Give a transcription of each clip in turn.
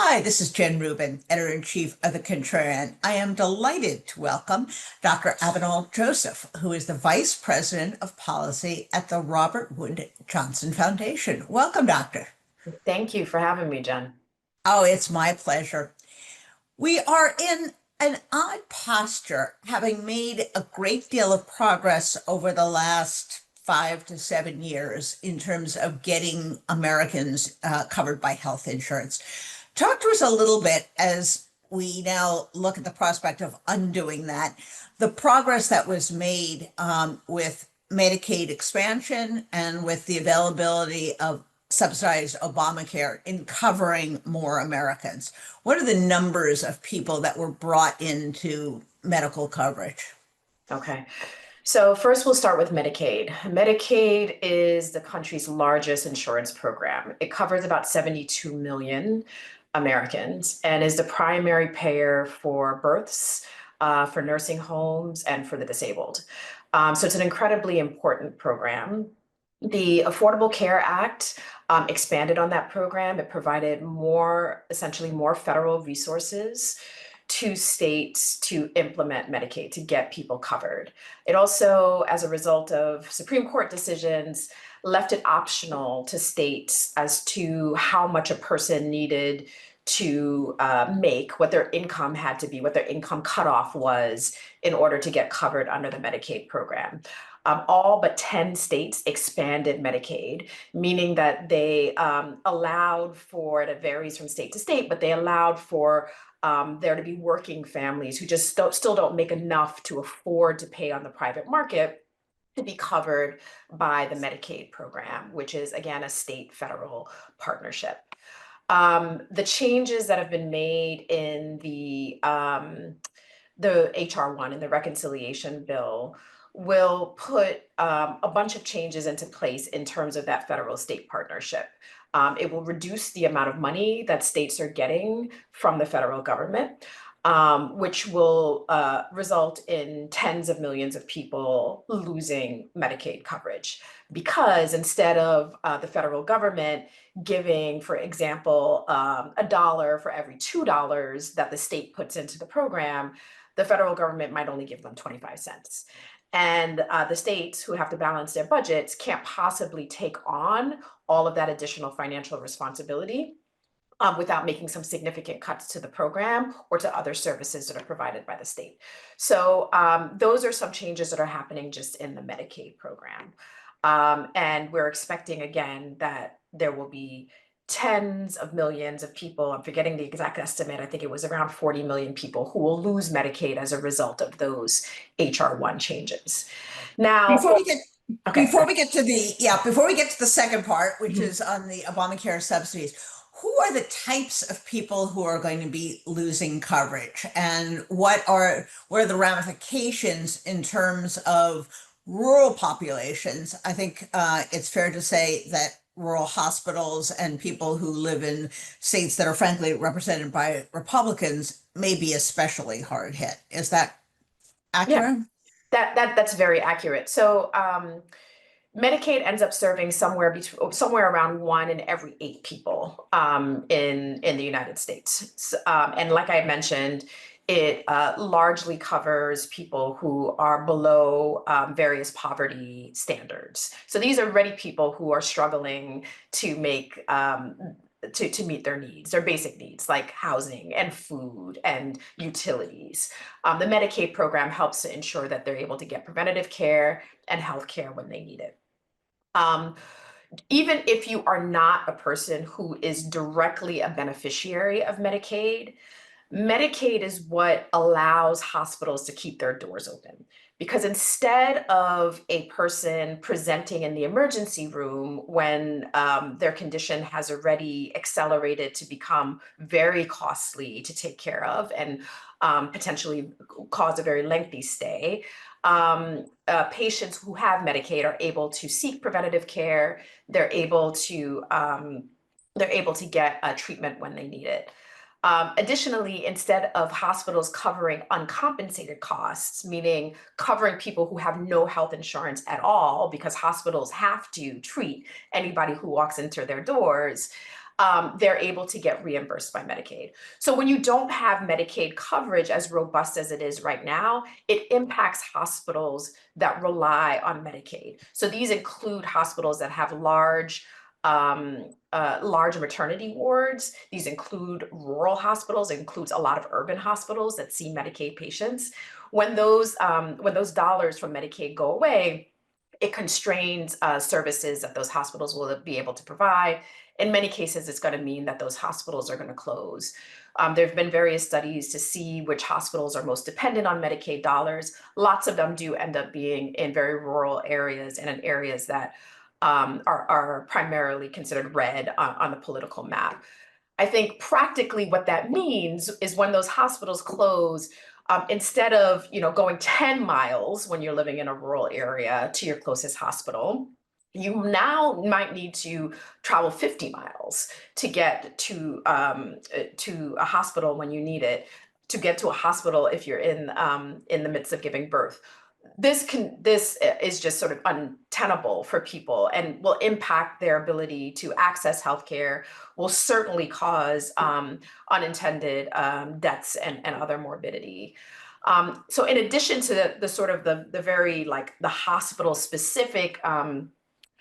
Hi, this is Jen Rubin, Editor-in-Chief of The Contrarian. I am delighted to welcome Dr. Avenel Joseph, who is the Vice President of Policy at the Robert Wood Johnson Foundation. Welcome, Doctor. Thank you for having me, Jen. Oh, it's my pleasure. We are in an odd posture, having made a great deal of progress over the last 5 to 7 years in terms of getting Americans covered by health insurance. Talk to us a little bit as we now look at the prospect of undoing that, the progress that was made with Medicaid expansion and with the availability of subsidized Obamacare in covering more Americans. What are the numbers of people that were brought into medical coverage? Okay. So first we'll start with Medicaid. Medicaid is the country's largest insurance program. It covers about 72 million Americans and is the primary payer for births, for nursing homes, and for the disabled. So it's an incredibly important program. The Affordable Care Act expanded on that program. It provided essentially more federal resources to states to implement Medicaid, to get people covered. It also, as a result of Supreme Court decisions, left it optional to states as to how much a person needed to make, what their income had to be, what their income cutoff was in order to get covered under the Medicaid program. All but 10 states expanded Medicaid, meaning that they allowed for, it varies from state to state, but they allowed for there to be working families who just still don't make enough to afford to pay on the private market to be covered by the Medicaid program, which is, again, a state-federal partnership. The changes that have been made in the HR 1 and the reconciliation bill will put a bunch of changes into place in terms of that federal state partnership. It will reduce the amount of money that states are getting from the federal government, which will result in tens of millions of people losing Medicaid coverage. Because instead of the federal government giving, for example, $1 for every $2 that the state puts into the program, the federal government might only give them 25 cents. And the states who have to balance their budgets can't possibly take on all of that additional financial responsibility without making some significant cuts to the program or to other services that are provided by the state. So those are some changes that are happening just in the Medicaid program. And we're expecting, again, that there will be tens of millions of people, I'm forgetting the exact estimate, I think it was around 40 million people who will lose Medicaid as a result of those HR 1 changes. Now, Before we get okay. before we get to the second part, which Mhm. is on the Obamacare subsidies, who are the types of people who are going to be losing coverage, and what are the ramifications in terms of rural populations? I think it's fair to say that rural hospitals and people who live in states that are frankly represented by Republicans may be especially hard hit. Is that Yeah, accurate? that's very accurate. So Medicaid ends up serving somewhere around 1 in every 8 people in the United States. And like I mentioned, it largely covers people who are below various poverty standards. So these are already people who are struggling to make to meet their needs, their basic needs like housing and food and utilities. The Medicaid program helps to ensure that they're able to get preventative care and health care when they need it. Um, Even if you are not a person who is directly a beneficiary of Medicaid, Medicaid is what allows hospitals to keep their doors open. Because instead of a person presenting in the emergency room when their condition has already accelerated to become very costly to take care of and potentially cause a very lengthy stay, patients who have Medicaid are able to seek preventative care. They're able to get treatment when they need it. Additionally, instead of hospitals covering uncompensated costs, meaning covering people who have no health insurance at all, because hospitals have to treat anybody who walks into their doors, they're able to get reimbursed by Medicaid. So when you don't have Medicaid coverage as robust as it is right now, it impacts hospitals that rely on Medicaid. So these include hospitals that have large maternity wards. These include rural hospitals. It includes a lot of urban hospitals that see Medicaid patients. When those dollars from Medicaid go away, it constrains services that those hospitals will be able to provide. In many cases, it's going to mean that those hospitals are going to close. There have been various studies to see which hospitals are most dependent on Medicaid dollars. Lots of them do end up being in very rural areas and in areas that are primarily considered red on the political map. I think practically what that means is when those hospitals close, instead of going 10 miles when you're living in a rural area to your closest hospital, you now might need to travel 50 miles to get to a hospital when you need it, to get to a hospital if you're in the midst of giving birth. This is just sort of untenable for people and will impact their ability to access healthcare, will certainly cause unintended deaths and other morbidity. So in addition to the sort of the very the hospital specific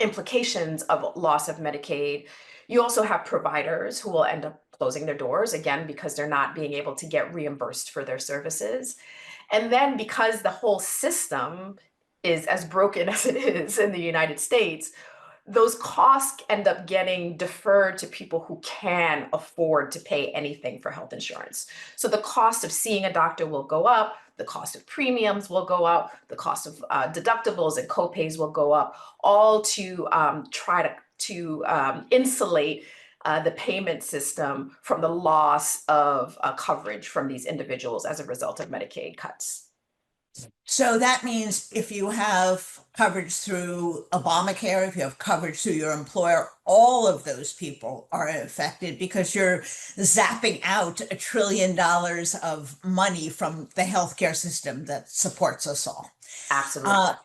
implications of loss of Medicaid, you also have providers who will end up closing their doors, again, because they're not being able to get reimbursed for their services. And then because the whole system is as broken as it is in the United States, those costs end up getting deferred to people who can afford to pay anything for health insurance. So the cost of seeing a doctor will go up, the cost of premiums will go up, the cost of deductibles and copays will go up, all to try to insulate the payment system from the loss of coverage from these individuals as a result of Medicaid cuts. So that means if you have coverage through Obamacare, if you have coverage through your employer, all of those people are affected because you're zapping out $1 trillion of money from the healthcare system that supports us all. Absolutely.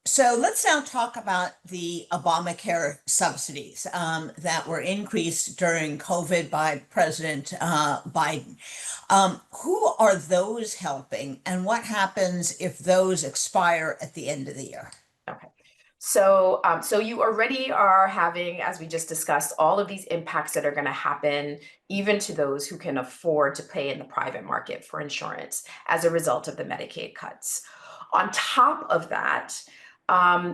So let's now talk about the Obamacare subsidies that were increased during COVID by President Biden. Who are those helping, and what happens if those expire at the end of the year? Okay. So you already are having, as we just discussed, all of these impacts that are going to happen even to those who can afford to pay in the private market for insurance as a result of the Medicaid cuts. On top of that,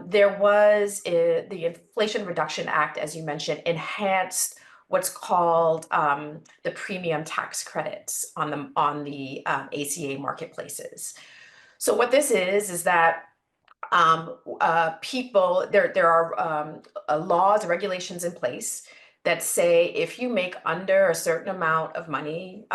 there was the Inflation Reduction Act, as you mentioned, enhanced what's called the premium tax credits on the ACA marketplaces. So what this is that people, there are laws, regulations in place that say if you make under a certain amount of money,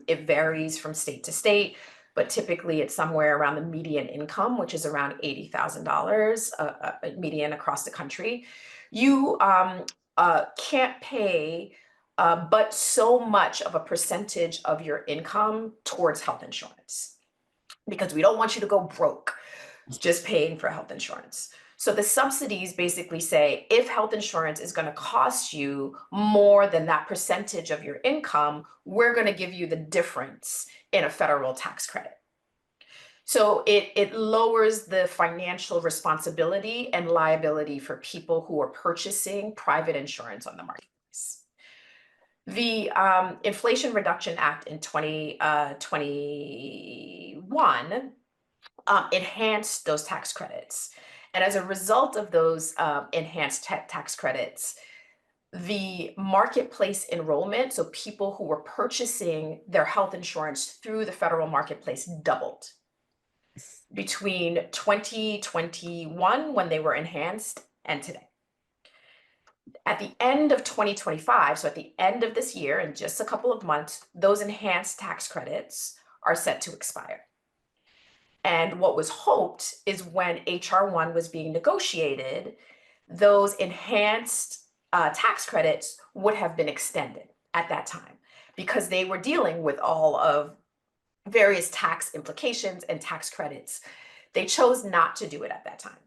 it varies from state to state, but typically it's somewhere around the median income, which is around $80,000 median across the country. You can't pay but so much of a percentage of your income towards health insurance, because we don't want you to go broke just paying for health insurance. So the subsidies basically say if health insurance is going to cost you more than that percentage of your income, we're going to give you the difference in a federal tax credit. So it lowers the financial responsibility and liability for people who are purchasing private insurance on the marketplace. The Inflation Reduction Act in 2021 enhanced those tax credits. And as a result of those enhanced tax credits, the marketplace enrollment, so people who were purchasing their health insurance through the federal marketplace, doubled between 2021, when they were enhanced, and today. At the end of 2025, so at the end of this year, in just a couple of months, those enhanced tax credits are set to expire. And what was hoped is when HR 1 was being negotiated, those enhanced tax credits would have been extended at that time, because they were dealing with all of various tax implications and tax credits. They chose not to do it at that time.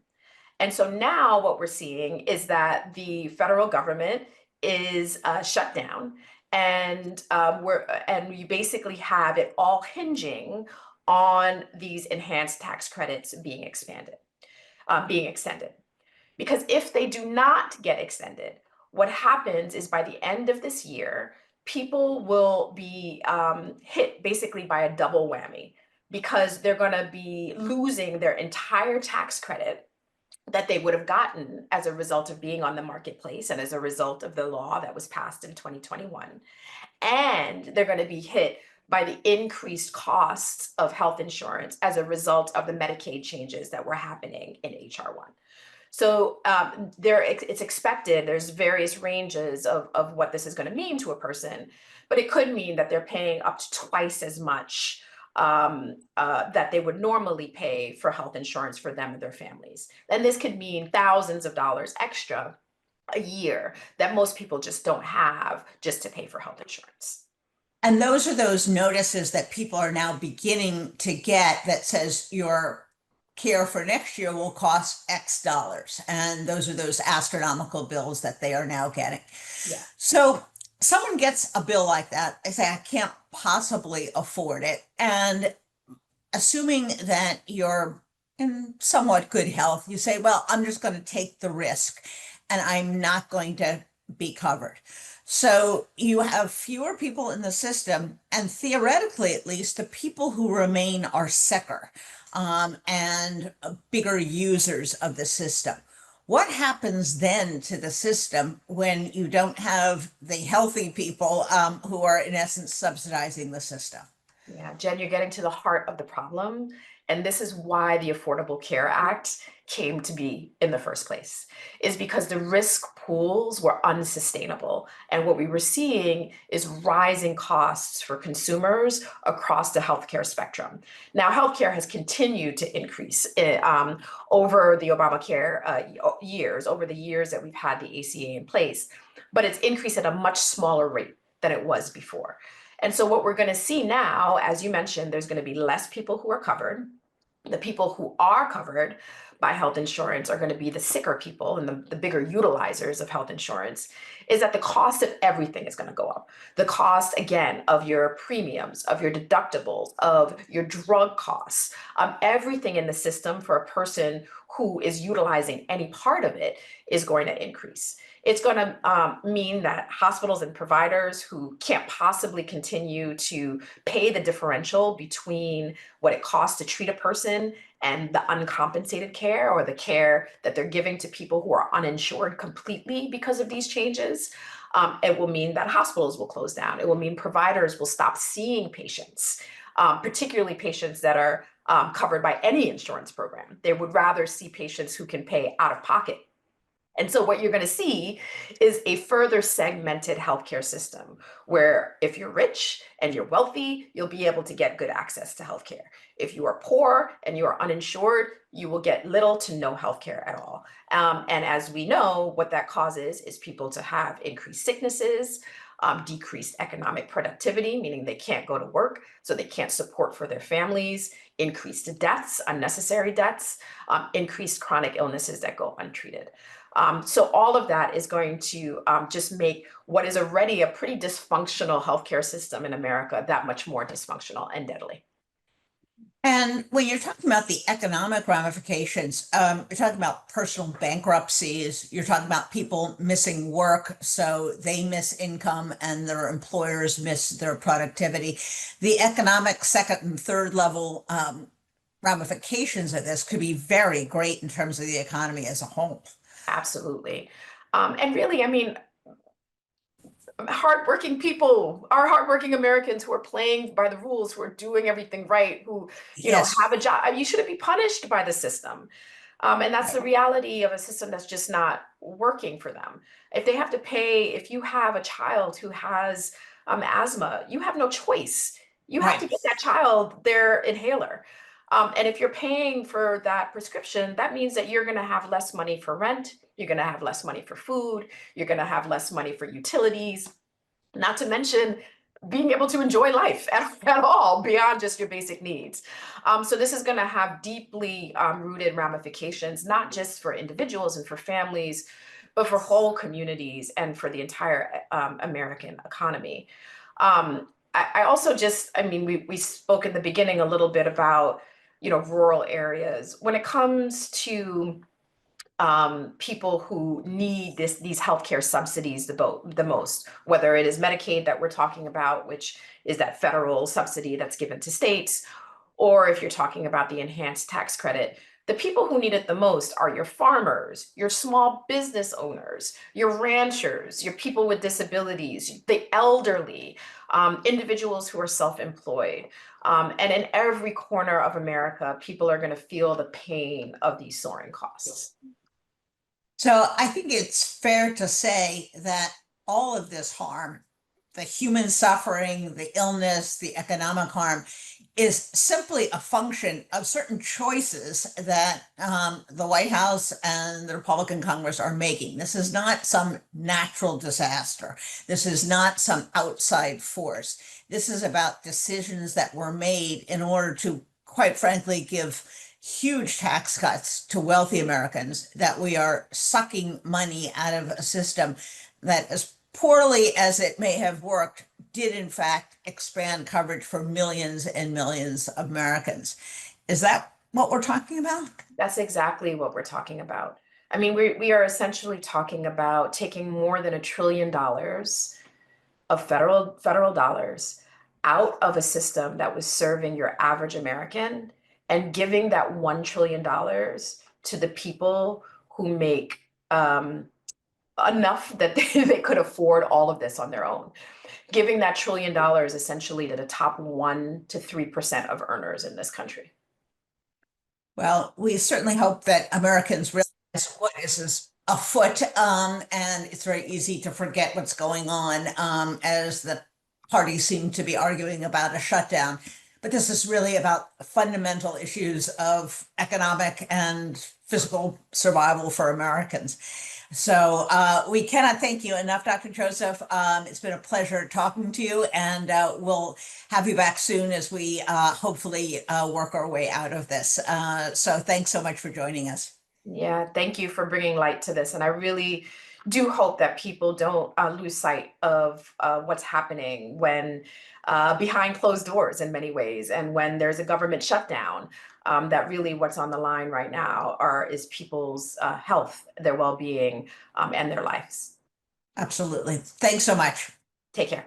And so now what we're seeing is that the federal government is shut down, and you basically have it all hinging on these enhanced tax credits being extended. Because if they do not get extended, what happens is by the end of this year, people will be hit basically by a double whammy, because they're going to be losing their entire tax credit that they would have gotten as a result of being on the marketplace and as a result of the law that was passed in 2021. And they're going to be hit by the increased costs of health insurance as a result of the Medicaid changes that were happening in HR 1. So it's expected, there's various ranges of what this is going to mean to a person, but it could mean that they're paying up to twice as much that they would normally pay for health insurance for them and their families. And this could mean thousands of dollars extra a year that most people just don't have just to pay for health insurance. And those are those notices that people are now beginning to get that says your care for next year will cost X dollars. And those are those astronomical bills that they are now getting. Yeah. So someone gets a bill like that, they say, I can't possibly afford it. And assuming that you're in somewhat good health, you say, well, I'm just going to take the risk and I'm not going to be covered. So you have fewer people in the system, and theoretically, at least, the people who remain are sicker and bigger users of the system. What happens then to the system when you don't have the healthy people who are, in essence, subsidizing the system? Yeah, Jen, you're getting to the heart of the problem. And this is why the Affordable Care Act came to be in the first place, is because the risk pools were unsustainable. And what we were seeing is rising costs for consumers across the healthcare spectrum. Now, healthcare has continued to increase over the Obamacare years, over the years that we've had the ACA in place, but it's increased at a much smaller rate than it was before. And so what we're going to see now, as you mentioned, there's going to be less people who are covered. The people who are covered by health insurance are going to be the sicker people and the bigger utilizers of health insurance, is that the cost of everything is going to go up. The cost, again, of your premiums, of your deductibles, of your drug costs, everything in the system for a person who is utilizing any part of it is going to increase. It's going to mean that hospitals and providers who can't possibly continue to pay the differential between what it costs to treat a person and the uncompensated care, or the care that they're giving to people who are uninsured completely because of these changes. It will mean that hospitals will close down. It will mean providers will stop seeing patients, particularly patients that are covered by any insurance program. They would rather see patients who can pay out of pocket. And so what you're going to see is a further segmented healthcare system, where if you're rich and you're wealthy, you'll be able to get good access to healthcare. If you are poor and you are uninsured, you will get little to no healthcare at all. And as we know, what that causes is people to have increased sicknesses, decreased economic productivity, meaning they can't go to work, so they can't support for their families, increased deaths, unnecessary deaths, increased chronic illnesses that go untreated. So all of that is going to just make what is already a pretty dysfunctional healthcare system in America that much more dysfunctional and deadly. And when you're talking about the economic ramifications, you're talking about personal bankruptcies, you're talking about people missing work, so they miss income and their employers miss their productivity. The economic second and third level ramifications of this could be very great in terms of the economy as a whole. Absolutely. And really, I mean, hardworking people, our hardworking Americans who are playing by the rules, who are doing everything right, who, Yes. have a job. I mean, you shouldn't be punished by the system. And that's the reality of a system that's just not working for them. If they have to pay, if you have a child who has asthma, you have no choice. You have to Right. get that child their inhaler. And if you're paying for that prescription, that means that you're going to have less money for rent. You're going to have less money for food. You're going to have less money for utilities, not to mention being able to enjoy life at all beyond just your basic needs. So this is going to have deeply rooted ramifications, not just for individuals and for families, but for whole communities and for the entire American economy. I also just, I mean, we spoke in the beginning a little bit about, rural areas. When it comes to people who need these healthcare subsidies the most, whether it is Medicaid that we're talking about, which is that federal subsidy that's given to states, or if you're talking about the enhanced tax credit, the people who need it the most are your farmers, your small business owners, your ranchers, your people with disabilities, the elderly, individuals who are self-employed. And in every corner of America, people are going to feel the pain of these soaring costs. So I think it's fair to say that all of this harm, the human suffering, the illness, the economic harm, is simply a function of certain choices that the White House and the Republican Congress are making. This is not some natural disaster. This is not some outside force. This is about decisions that were made in order to, quite frankly, give huge tax cuts to wealthy Americans, that we are sucking money out of a system that, as poorly as it may have worked, did in fact expand coverage for millions and millions of Americans. Is that what we're talking about? That's exactly what we're talking about. I mean, we are essentially talking about taking more than $1 trillion of federal dollars out of a system that was serving your average American and giving that $1 trillion to the people who make enough that they could afford all of this on their own. Giving that $1 trillion essentially to the top 1 to 3% of earners in this country. Well, we certainly hope that Americans realize what is afoot, and it's very easy to forget what's going on as the parties seem to be arguing about a shutdown. But this is really about fundamental issues of economic and physical survival for Americans. So we cannot thank you enough, Dr. Joseph. It's been a pleasure talking to you, and we'll have you back soon as we hopefully work our way out of this. So thanks so much for joining us. Yeah, thank you for bringing light to this. And I really do hope that people don't lose sight of what's happening when behind closed doors in many ways, and when there's a government shutdown, that really what's on the line right now is people's health, their well-being, and their lives. Absolutely. Thanks so much. Take care.